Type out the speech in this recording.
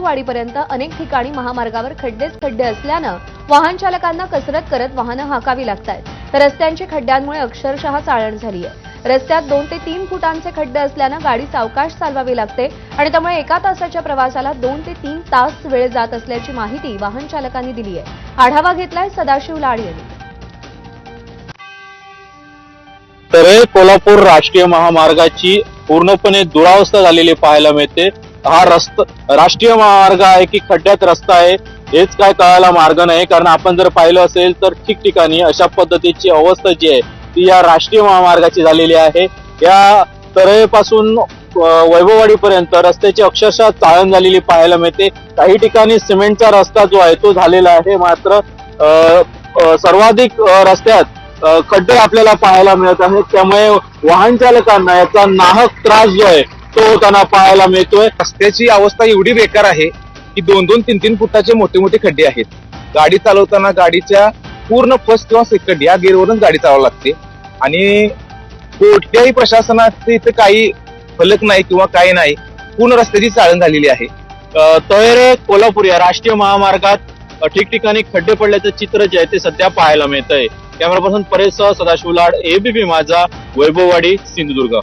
वैभववाडीपर्यंत अनेक ठिकाणी महामार्गावर खड्डेच खड्डे असल्यानं वाहन चालकांना कसरत करत वाहनं हाकावी लागतायत। तर रस्त्यांची खड्ड्यांमुळे अक्षरशः चाळण झाली आहे। रस्त्यात 2 ते 3 फुटांचे खड्डे असल्यानं गाडी सावकाश चालवावी लागते आणि त्यामुळे 1 तासाच्या प्रवासाला 2 ते 3 तास वेळ जात असल्याची माहिती वाहन चालकांनी दिली आहे। आढावा घेतलाय सदाशिव लाड यांनी। तर कोल्हापूर राष्ट्रीय महामार्गाची पूर्णपणे दुरावस्था झालेली पाहायला मिळते। हा राष्ट्रीय महामार्ग आहे की खड्ड्यात रस्ता आहे हेच काय कळायला मार्ग नाही। कारण आपण जर पाहिलं असेल तर ठिकठिकाणी अशा पद्धतीची अवस्था जी आहे ती या राष्ट्रीय महामार्गाची झालेली आहे। या तळेपासून वैभववाडीपर्यंत रस्त्याची अक्षरशः चाळण झालेली पाहायला मिळते। काही ठिकाणी सिमेंटचा रस्ता जो आहे तो झालेला आहे, मात्र सर्वाधिक रस्त्यात खड्डे आपल्याला पाहायला मिळत आहेत। त्यामुळे वाहन चालकांना याचा नाहक त्रास जो आहे तो त्यांना पाहायला मिळतोय। रस्त्याची अवस्था एवढी बेकार आहे की 2-2, 3-3 फुटाचे मोठे मोठे खड्डे आहेत। गाडी चालवताना गाडीच्या पूर्ण फर्स्ट किंवा सेकंड या गिअरवरून गाडी चालवावी लागते आणि कोणत्याही प्रशासनाचे इथे काही फलक नाही किंवा काही नाही, पूर्ण रस्त्याची चाळण झालेली आहे। तळेरे कोल्हापूर या राष्ट्रीय महामार्गात ठिकठिकाणी खड्डे पडल्याचं चित्र जे आहे ते सध्या पाहायला मिळतंय। कॅमेरा पर्सन परेश सदाशिव लाड, एबीपी माझा, वैभववाडी, सिंधुदुर्ग।